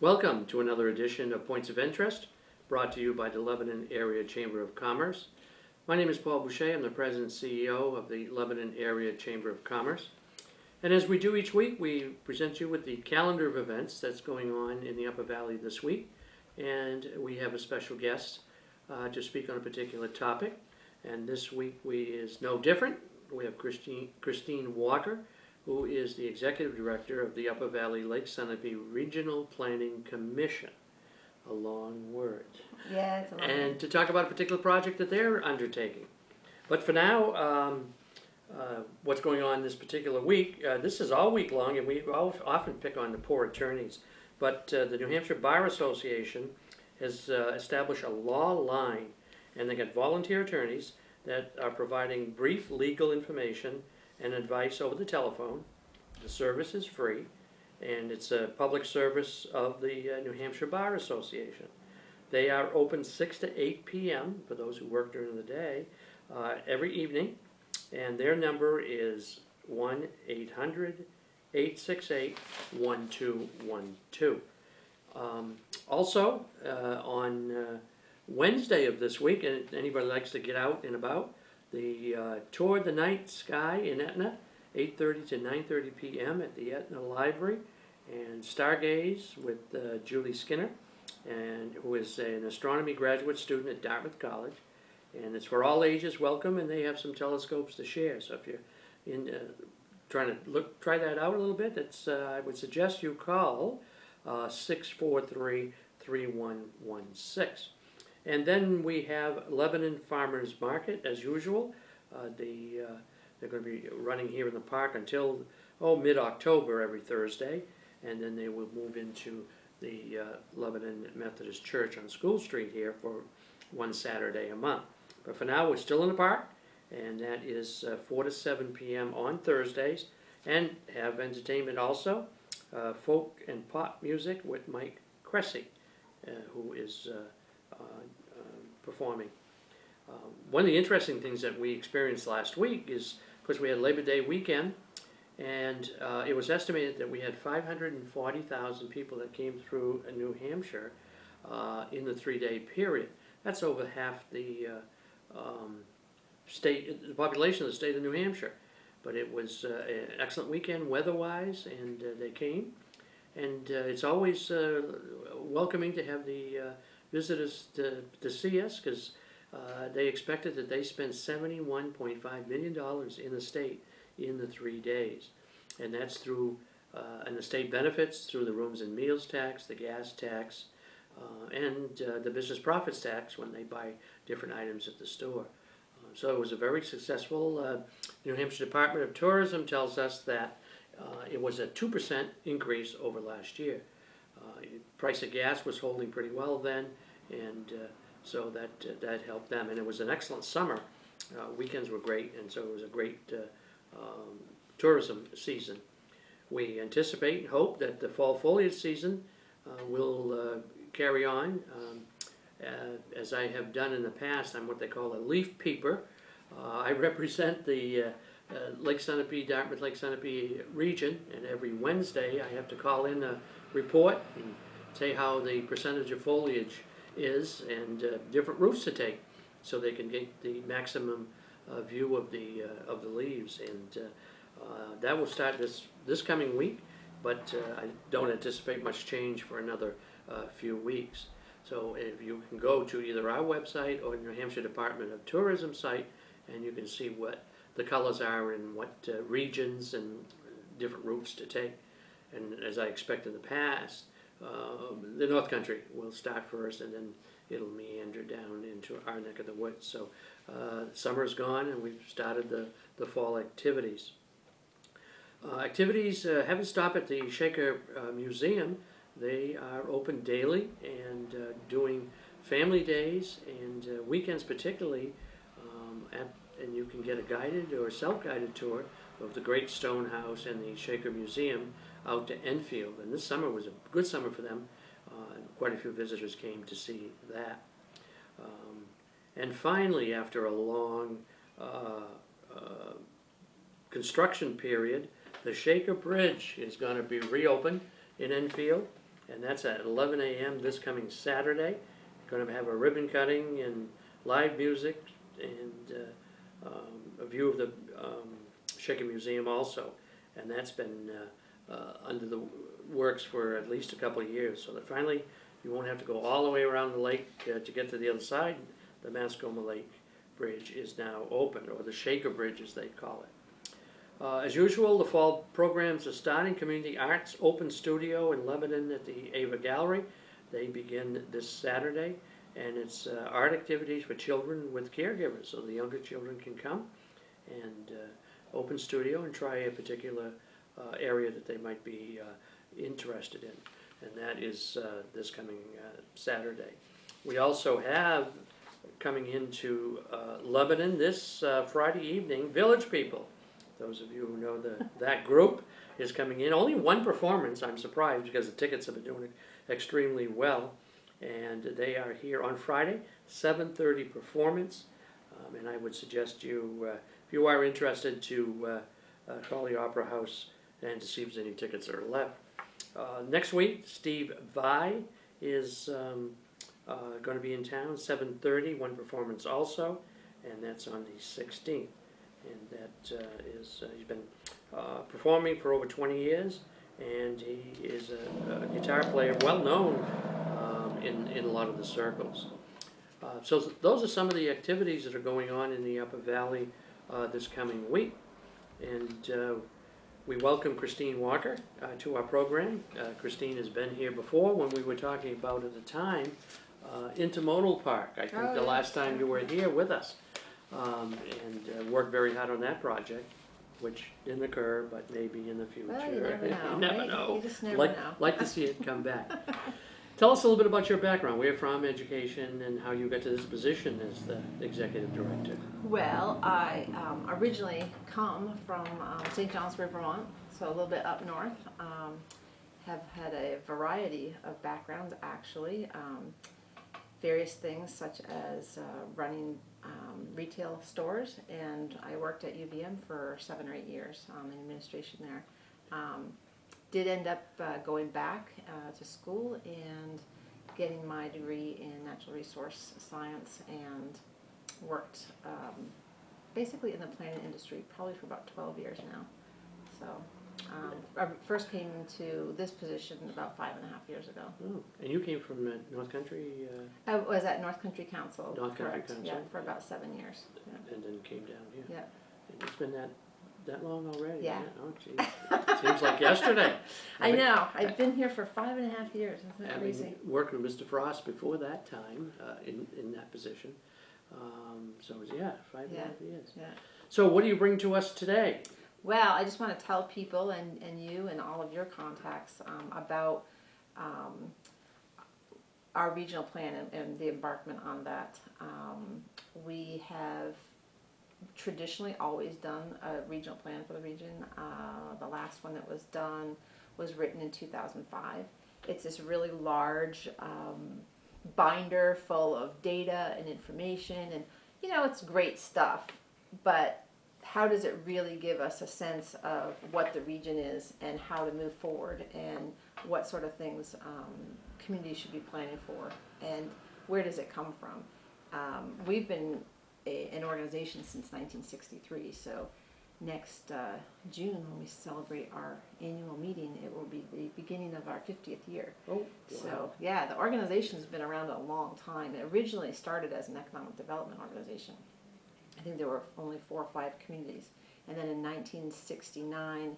Welcome to another edition of Points of Interest, brought to you by the Lebanon Area Chamber of Commerce. My name is Paul Boucher. I'm the President and CEO of the Lebanon Area Chamber of Commerce. And as we do each week, we present you with the calendar of events that's going on in the Upper Valley this week. And we have a special guest to speak on a particular topic. And this week is no different. We have Christine Walker, who is the Executive Director of the Upper Valley Lake Sunapee Regional Planning Commission. A long word. Yeah, it's a long And to talk about a particular project that they're undertaking. But for now, what's going on this particular week, this is all week long, and we often pick on the poor attorneys. But the New Hampshire Bar Association has established a law line, and they got volunteer attorneys that are providing brief legal information and advice over the telephone. The service is free, and it's a public service of the New Hampshire Bar Association. They are open 6 to 8 p.m. for those who work during the day every evening, and their number is 1-800-868-1212. Also, on Wednesday of this week, and anybody likes to get out and about, the Tour the Night Sky in Etna, 8:30 to 9:30 p.m. at the Etna Library, and Stargaze with Julie Skinner, and who is an astronomy graduate student at Dartmouth College, and it's for all ages. Welcome, and they have some telescopes to share. So if you're in trying to try that out a little bit, it's I would suggest you call 643-3116. And then we have Lebanon Farmers Market, as usual. They're going to be running here in the park until mid-October every Thursday, and then they will move into the Lebanon Methodist Church on School Street here for one Saturday a month. But for now, we're still in the park, and that is 4 to 7 p.m. on Thursdays, and have entertainment also, folk and pop music with Mike Cressy, who is performing. One of the interesting things that we experienced last week is, of course, we had Labor Day weekend, and it was estimated that we had 540,000 people that came through New Hampshire in the 3-day period. That's over half the the population of the state of New Hampshire. But it was an excellent weekend weather-wise, and they came. And it's always welcoming to have the visitors to see us, because they expected that they spent $71.5 million in the state in the 3 days. And that's through, and the state benefits through the rooms and meals tax, the gas tax, and the business profits tax when they buy different items at the store. So it was a very successful. New Hampshire Department of Tourism tells us that it was a 2% increase over last year. Price of gas was holding pretty well then, and so that helped them. And it was an excellent summer. Weekends were great, and so it was a great tourism season. We anticipate and hope that the fall foliage season will carry on. As I have done in the past, I'm what they call a leaf peeper. I represent the Lake Sunapee, Dartmouth Lake Sunapee region, and every Wednesday I have to call in a report and say how the percentage of foliage is and different routes to take, so they can get the maximum view of the leaves. And that will start this coming week, but I don't anticipate much change for another few weeks. So if you can go to either our website or New Hampshire Department of Tourism site, and you can see what the colors are and what regions and different routes to take. And as I expect in the past, the North Country will start first, and then it'll meander down into our neck of the woods. So summer's gone, and we've started the fall activities. Activities haven't stopped at the Shaker Museum. They are open daily and doing family days and weekends particularly, and you can get a guided or self-guided tour of the Great Stone House and the Shaker Museum out to Enfield. And this summer was a good summer for them. Quite a few visitors came to see that. And finally, after a long construction period, the Shaker Bridge is going to be reopened in Enfield, and that's at 11 a.m. this coming Saturday. Going to have a ribbon cutting and live music and a view of the Shaker Museum also, and that's been under the works for at least a couple of years, so that finally you won't have to go all the way around the lake to get to the other side. The Mascoma Lake Bridge is now open, or the Shaker Bridge as they call it. As usual, the fall programs are starting. Community Arts Open Studio in Lebanon at the Ava Gallery. They begin this Saturday, and it's art activities for children with caregivers, so the younger children can come and open studio and try a particular area that they might be interested in, and that is this coming Saturday. We also have coming into Lebanon this Friday evening, Village People. Those of you who know that group is coming in. Only one performance, I'm surprised, because the tickets have been doing extremely well. And they are here on Friday, 7:30 performance. And I would suggest you, if you are interested, to call the Opera House and to see if there's any tickets that are left. Next week, Steve Vai is going to be in town, 7:30, one performance also, and that's on the 16th. And that is, he's been performing for over 20 years, and he is a guitar player, well known in a lot of the circles. So those are some of the activities that are going on in the Upper Valley this coming week. And we welcome Christine Walker to our program. Christine has been here before when we were talking about, at the time, Intermodal Park. I think the last time you were here with us. And worked very hard on that project, which didn't occur, but maybe in the future. Well, you never know. You never right? know. You just never know. Like to see it come back. Tell us a little bit about your background, where you're from, education, and how you got to this position as the executive director. Well, I originally come from St. Johnsbury, Vermont, so a little bit up north. Have had a variety of backgrounds, actually. Various things such as running retail stores, and I worked at UVM for 7 or 8 years in administration there. Did end up going back to school and getting my degree in natural resource science, and worked basically in the planning industry probably for about 12 years now. So I first came into this position about 5.5 years ago. Oh, and you came from North Country? I was at North Country Council. North Country correct, Council. Yeah, for about 7 years. Yeah. And then came down here. Yeah. And it's been that long already? Yeah. Oh, geez. Seems like yesterday. I know. I've been here for 5.5 years. Isn't that Having crazy? worked with Mr. Frost before that time in that position. So it was, 5.5 years. Yeah. So what do you bring to us today? Well, I just want to tell people and you and all of your contacts about our regional plan and the embarkment on that. We have traditionally always done a regional plan for the region. The last one that was done was written in 2005. It's this really large binder full of data and information, and it's great stuff, but how does it really give us a sense of what the region is and how to move forward, and what sort of things communities should be planning for, and where does it come from? We've been an organization since 1963, so next June, when we celebrate our annual meeting, it will be the beginning of our 50th year. Oh, wow. So yeah, the organization's been around a long time. It originally started as an economic development organization. I think there were only 4 or 5 communities, and then in 1969,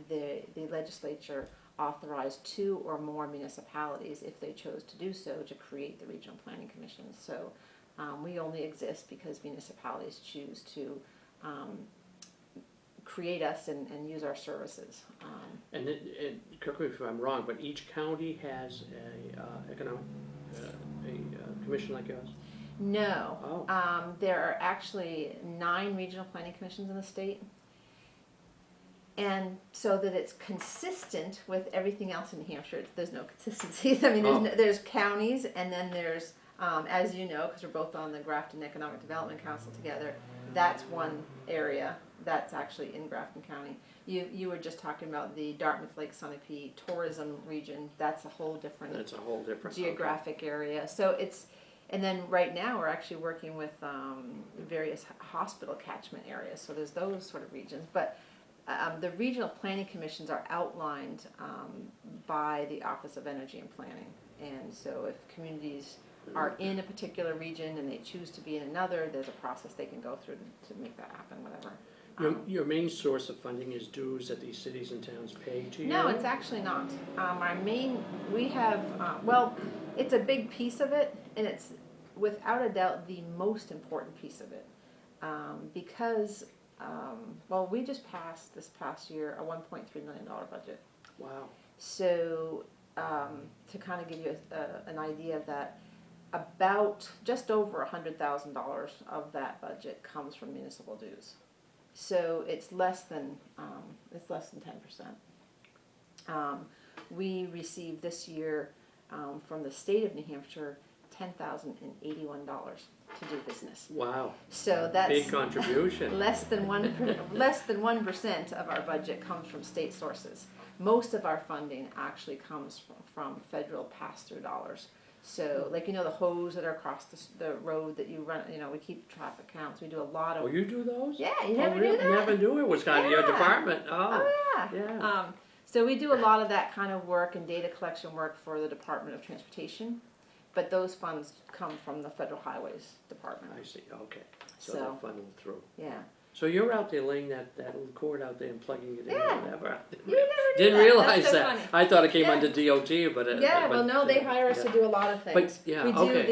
the legislature authorized 2 or more municipalities, if they chose to do so, to create the regional planning commissions. So we only exist because municipalities choose to create us and use our services. And correct me if I'm wrong, but each county has a economic commission like yours? No. Oh. There are actually 9 regional planning commissions in the state. And so that it's consistent with everything else in New Hampshire, there's no consistency. I mean, there's counties, and then there's As you know, because we're both on the Grafton Economic Development Council together, that's one area that's actually in Grafton County. You were just talking about the Dartmouth Lake Sunapee tourism region. That's a whole different That's a whole different. geographic area. So it's, and then right now we're actually working with various hospital catchment areas. So there's those sort of regions. But the regional planning commissions are outlined by the Office of Energy and Planning. And so if communities are in a particular region and they choose to be in another, there's a process they can go through to make that happen, whatever. Your main source of funding is dues that these cities and towns pay to you? No, it's actually not. Our main, we have, well, it's a big piece of it, and it's without a doubt the most important piece of it. Because, well, we just passed this past year a $1.3 million budget. Wow. So, to kind of give you an idea of that, about just over $100,000 of that budget comes from municipal dues. So it's less than 10%. We received this year from the state of New Hampshire $10,081 to do business. Wow. So that's Big contribution. less than 1% of our budget comes from state sources. Most of our funding actually comes from federal pass-through dollars. So, like, the hose that are across the road that you run, we keep traffic counts. We do a lot of. Oh, you do those? Yeah, you never knew that? Never knew it was kind of your Yeah. department. Oh, yeah. Yeah. So we do a lot of that kind of work and data collection work for the Department of Transportation, but those funds come from the Federal Highways Department. I see, okay. So So- they're funneled through. Yeah. So you're out there laying that little cord out there and plugging it in Yeah. or whatever. You never knew Didn't that. realize That's so that. funny. I thought it came Yeah. under DOT, but Yeah, well, no, they hire us yeah. to do a lot of things. But, yeah, we do okay.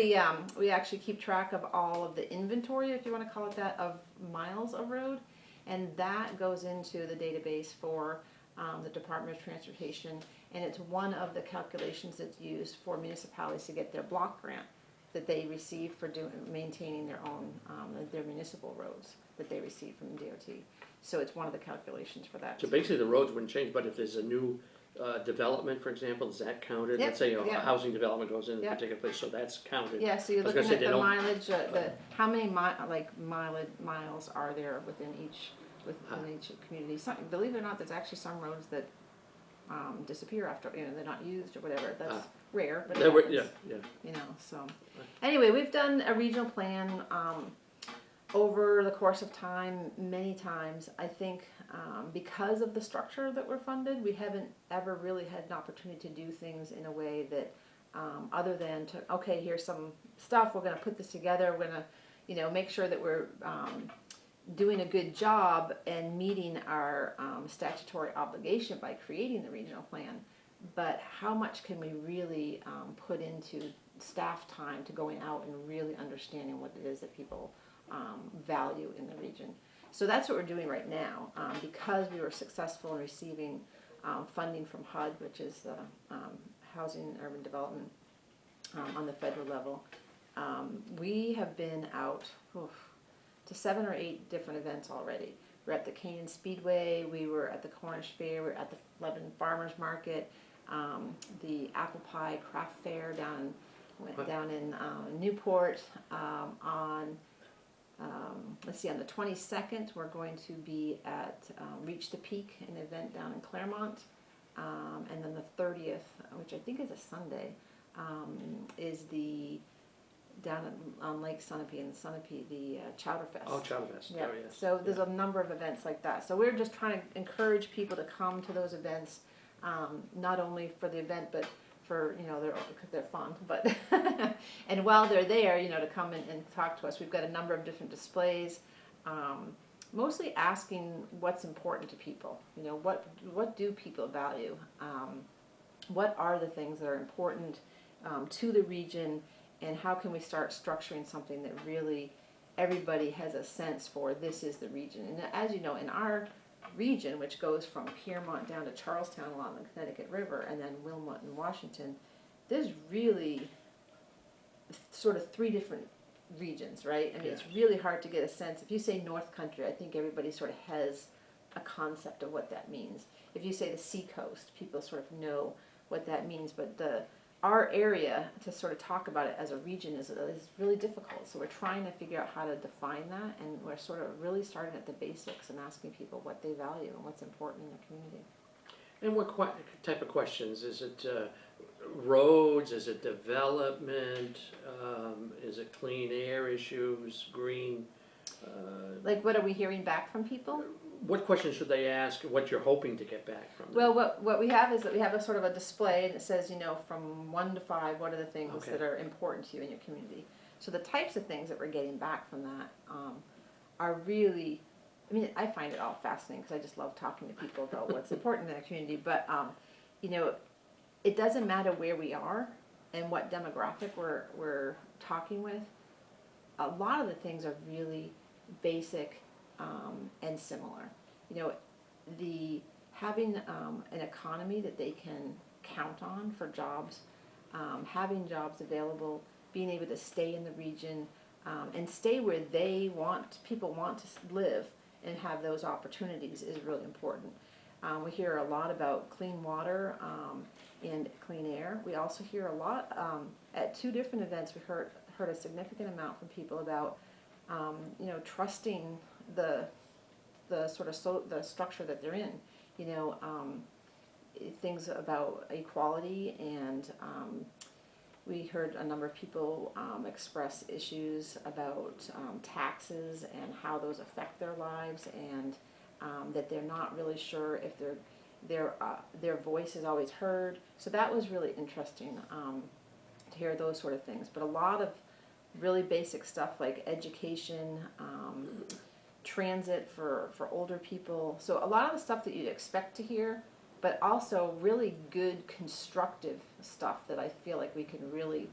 we actually keep track of all of the inventory, if you want to call it that, of miles of road, and that goes into the database for the Department of Transportation, and it's one of the calculations that's used for municipalities to get their block grant that they receive for maintaining their own their municipal roads that they receive from DOT. So it's one of the calculations for that. So basically the roads wouldn't change, but if there's a new development, for example, is that counted? Yep, Let's say a yeah. housing development goes in a Yep. particular place, so that's counted. Yeah, so you're I was looking gonna at say the they don't- mileage, how many miles are there within each community? Believe it or not, there's actually some roads that disappear after, they're not used or whatever. That's rare, but it They were, happens, yeah. so. Anyway, we've done a regional plan over the course of time many times. I think because of the structure that we're funded, we haven't ever really had an opportunity to do things in a way that other than to, okay, here's some stuff, we're going to put this together, we're going to make sure that we're doing a good job and meeting our statutory obligation by creating the regional plan. But how much can we really put into staff time to going out and really understanding what it is that people value in the region? So that's what we're doing right now. Because we were successful in receiving funding from HUD, which is Housing and Urban Development on the federal level, we have been out to 7 or 8 different events already. We're at the Canaan Speedway, we were at the Cornish Fair, we were at the Lebanon Farmers Market, the Apple Pie Craft Fair down in Newport. Let's see, on the 22nd, we're going to be at Reach the Peak, an event down in Claremont. And then the 30th, which I think is a Sunday, is the down on Lake Sunapee and Sunapee, the Chowder Fest. Oh, Chowder Fest. Yeah. Oh, yes. So there's a number of events like that. So we're just trying to encourage people to come to those events, not only for the event, but for, because they're fun, but, and while they're there, to come and talk to us. We've got a number of different displays, mostly asking what's important to people. What do people value? What are the things that are important to the region, and how can we start structuring something that really everybody has a sense for? This is the region. And as you know, in our region, which goes from Piermont down to Charlestown along the Connecticut River, and then Wilmot and Washington, there's really sort of 3 different regions, right? I mean, It's really hard to get a sense. If you say North Country, I think everybody sort of has a concept of what that means. If you say the Seacoast, people sort of know what that means, but the our area to sort of talk about it as a region is really difficult. So we're trying to figure out how to define that, and we're sort of really starting at the basics and asking people what they value and what's important in their community. And what type of questions? Is it roads? Is it development? Is it clean air issues, green? Like, what are we hearing back from people? What questions should they ask? What you're hoping to get back from them? Well, what we have is that we have a sort of a display, and it says, from 1 to 5, what are the things Okay. that are important to you in your community. So the types of things that we're getting back from that are really, I mean, I find it all fascinating because I just love talking to people about what's important in their community. But it doesn't matter where we are and what demographic we're talking with. A lot of the things are really basic and similar. The having an economy that they can count on for jobs, having jobs available, being able to stay in the region, and stay where people want to live and have those opportunities is really important. We hear a lot about clean water and clean air. We also hear a lot at 2 different events. We heard a significant amount from people about trusting the sort of the structure that they're in. Things about equality, and we heard a number of people express issues about taxes and how those affect their lives, and that they're not really sure if their voice is always heard. So that was really interesting to hear those sort of things. But a lot of really basic stuff like education, transit for older people. So a lot of the stuff that you'd expect to hear, but also really good constructive stuff that I feel like we can really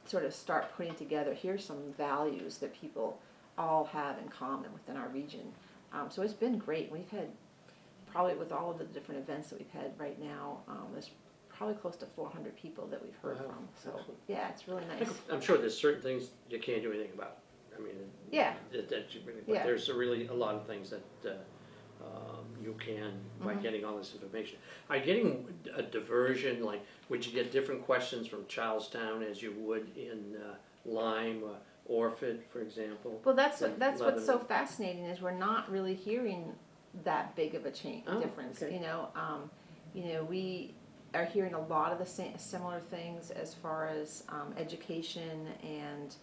sort of start putting together. Here's some values that people all have in common within our region. So it's been great. We've had, probably with all of the different events that we've had right now, there's probably close to 400 people that we've heard from. So excellent. yeah, it's really nice. I'm sure there's certain things you can't do anything about. I mean, Yeah. But there's really a lot of things that you can by Mhm. getting all this information. Are you getting a diversion? Like, would you get different questions from Charlestown as you would in Lyme or Orford, for example? Well, that's than what's so Lebanon? fascinating is we're not really hearing that big of a Oh, difference. okay. We are hearing a lot of the similar things as far as education and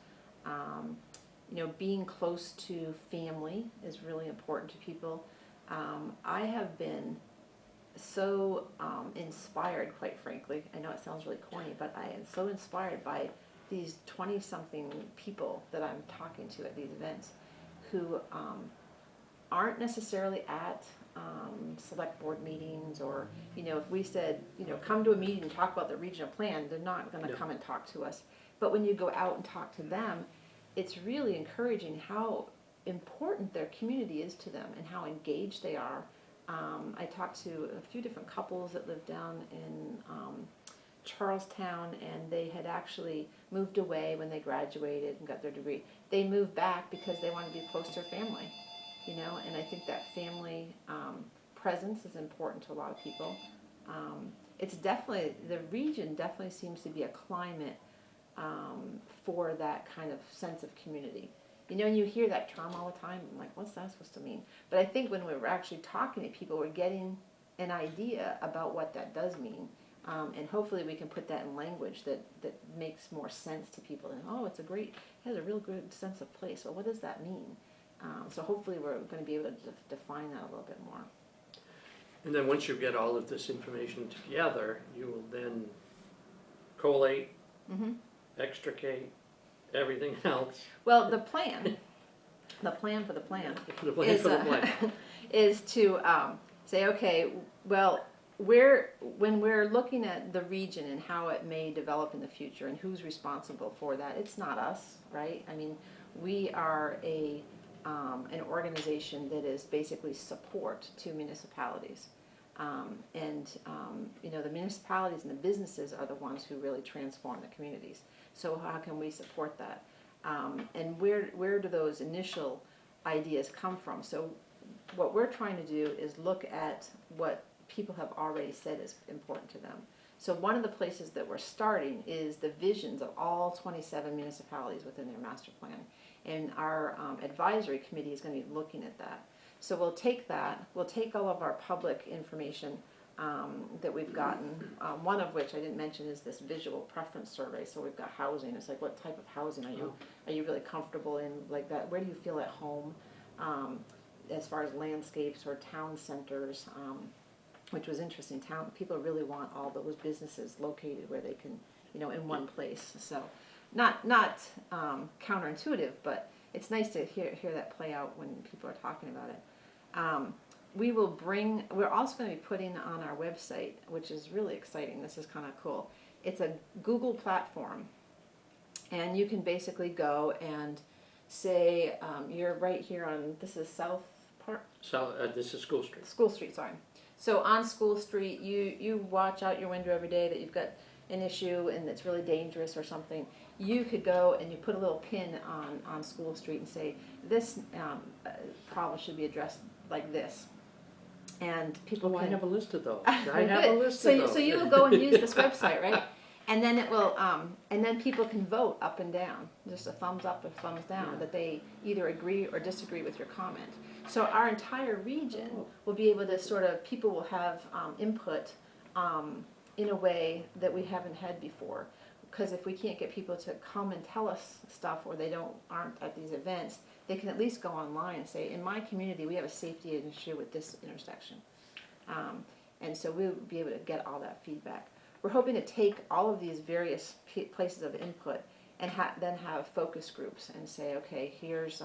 being close to family is really important to people. I have been so inspired, quite frankly. I know it sounds really corny, but I am so inspired by these 20-something people that I'm talking to at these events who aren't necessarily at select board meetings, or if we said come to a meeting and talk about the regional plan, they're not going to No. come and talk to us. But when you go out and talk to them, it's really encouraging how important their community is to them and how engaged they are. I talked to a few different couples that live down in Charlestown, and they had actually moved away when they graduated and got their degree. They moved back because they wanted to be close to their family, and I think that family presence is important to a lot of people. It's definitely, the region definitely seems to be a climate for that kind of sense of community. And you hear that term all the time, I'm like, what's that supposed to mean? But I think when we're actually talking to people, we're getting an idea about what that does mean. And hopefully we can put that in language that makes more sense to people. And, it has a real good sense of place. Well, what does that mean? So hopefully we're going to be able to define that a little bit more. And then once you get all of this information together, you will then collate, Mm-hmm. extricate everything else. Well, the plan for the plan The plan is, for the plan. is to say, okay, well, when we're looking at the region and how it may develop in the future and who's responsible for that, it's not us, right? I mean, we are an organization that is basically support to municipalities. The municipalities and the businesses are the ones who really transform the communities. So how can we support that? And where do those initial ideas come from? So what we're trying to do is look at what people have already said is important to them. So one of the places that we're starting is the visions of all 27 municipalities within their master plan. And our advisory committee is going to be looking at that. So we'll take that, we'll take all of our public information that we've gotten, one of which I didn't mention is this visual preference survey. So we've got housing. It's like, what type of housing are you really comfortable in, like that? Where do you feel at home as far as landscapes or town centers? Which was interesting. People really want all those businesses located where they can, in one place. So not counterintuitive, but it's nice to hear that play out when people are talking about it. We're also going to be putting on our website, which is really exciting. This is kind of cool. It's a Google platform, and you can basically go and say, you're right here on, this is South Park? So this is School Street. School Street, sorry. So on School Street, you watch out your window every day that you've got an issue and it's really dangerous or something. You could go and you put a little pin on School Street and say, this problem should be addressed like this. And people I can... have a list of those. Good. I have a list of those. So you will go and use this website, right? And then it will, and then people can vote up and down, just a thumbs up or thumbs down, that they either agree or disagree with your comment. So our entire region will be able to people will have input in a way that we haven't had before. Because if we can't get people to come and tell us stuff, or they aren't at these events, they can at least go online and say, in my community, we have a safety issue with this intersection. And so we'll be able to get all that feedback. We're hoping to take all of these various places of input and then have focus groups and say, okay, here's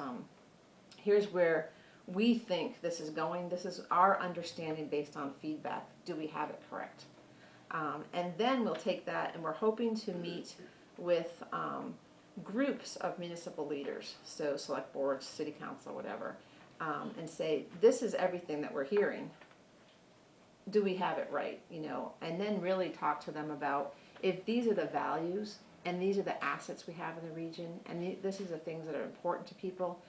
where we think this is going. This is our understanding based on feedback. Do we have it correct? And then we'll take that, and we're hoping to meet with groups of municipal leaders, so select boards, city council, whatever, and say, this is everything that we're hearing. Do we have it right? And then really talk to them about, if these are the values and these are the assets we have in the region, and this is the things that are important to people,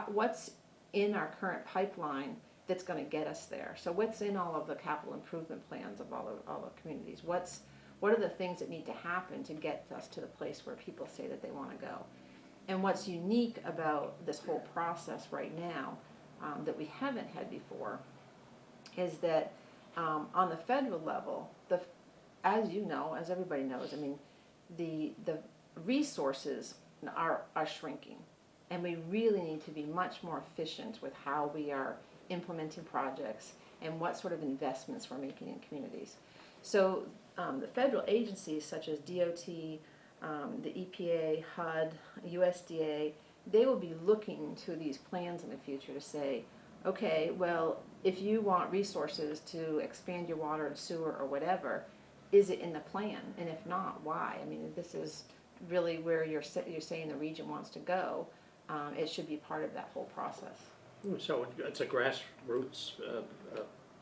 what's in our current pipeline that's going to get us there? So what's in all of the capital improvement plans of all the communities? What are the things that need to happen to get us to the place where people say that they want to go? And what's unique about this whole process right now that we haven't had before is that on the federal level, as you know, as everybody knows, I mean, the resources are shrinking, and we really need to be much more efficient with how we are implementing projects and what sort of investments we're making in communities. So the federal agencies such as DOT, the EPA, HUD, USDA, they will be looking to these plans in the future to say, okay, well, if you want resources to expand your water and sewer or whatever, is it in the plan? And if not, why? I mean, this is really where you're saying the region wants to go. It should be part of that whole process. So it's a grassroots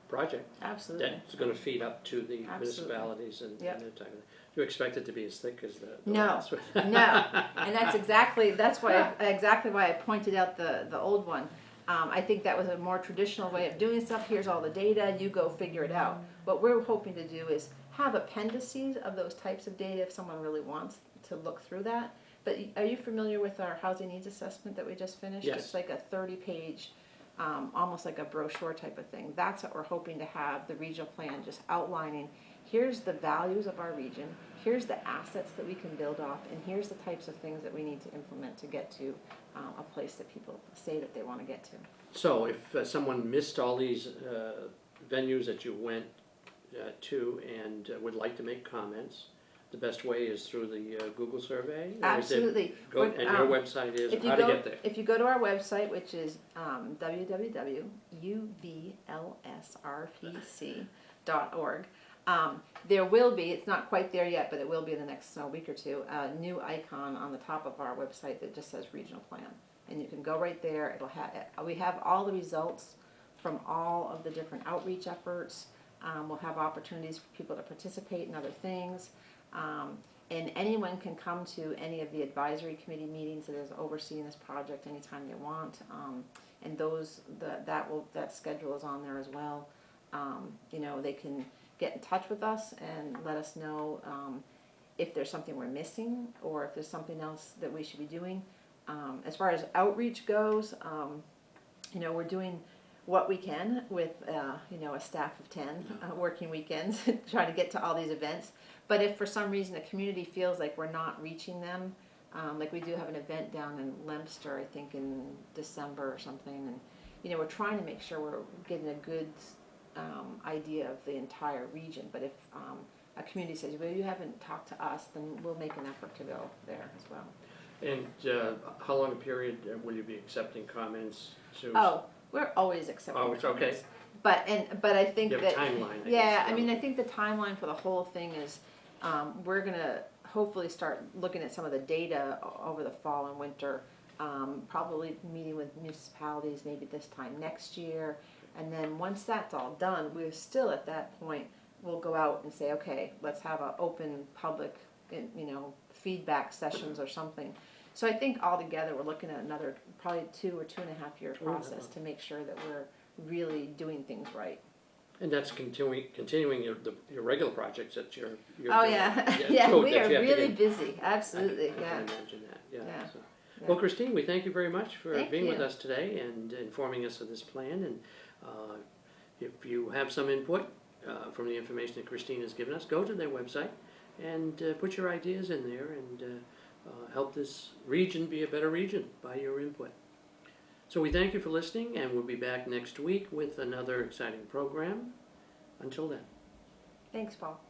project. Absolutely. That's going to feed up to the municipalities and that type of thing. Do you expect it to be as thick as the No, last one? no, and that's exactly why I pointed out the old one. I think that was a more traditional way of doing stuff. Here's all the data, you go figure it out. What we're hoping to do is have appendices of those types of data if someone really wants to look through that. But are you familiar with our housing needs assessment that we just finished? Yes. It's like a 30-page, almost like a brochure type of thing. That's what we're hoping to have, the regional plan just outlining, here's the values of our region, here's the assets that we can build off, and here's the types of things that we need to implement to get to a place that people say that they want to get to. So if someone missed all these venues that you went to and would like to make comments, the best way is through the Google survey? Absolutely. And your website is how to get there? If you go to our website, which is www.ublsrpc.org, there will be, it's not quite there yet, but it will be in the next week or two, a new icon on the top of our website that just says regional plan. And you can go right there. It'll have, we have all the results from all of the different outreach efforts. We'll have opportunities for people to participate in other things. And anyone can come to any of the advisory committee meetings that is overseeing this project anytime they want. And that schedule is on there as well. You know, they can get in touch with us and let us know if there's something we're missing or if there's something else that we should be doing. As far as outreach goes, we're doing what we can with a staff of 10 working weekends trying to get to all these events. But if for some reason the community feels like we're not reaching them, like we do have an event down in Leominster, I think in December or something, and we're trying to make sure we're getting a good idea of the entire region. But if a community says, well, you haven't talked to us, then we'll make an effort to go there as well. And how long a period will you be accepting comments to? Oh, we're always accepting. Oh, it's okay. Comments. But I think You have that a timeline, I yeah, guess, I mean, I think the timeline for the whole thing is we're gonna hopefully start looking at some of the data over the fall and winter. Probably meeting with municipalities maybe this time next year, and then once that's all done, we're still at that point. We'll go out and say, okay, let's have an open public, feedback sessions or something. So I think altogether we're looking at another probably 2 or 2.5 year process to make sure that we're really doing things right. And that's continuing your regular projects that you're Oh doing. yeah, too, we that are you have to really get- busy. Absolutely, I can imagine that. Yeah. Yeah. So. Yeah. Well, Christine, we thank you very much for Thank being with you. us today and informing us of this plan. And if you have some input from the information that Christine has given us, go to their website and put your ideas in there and help this region be a better region by your input. So we thank you for listening, and we'll be back next week with another exciting program. Until then. Thanks, Paul.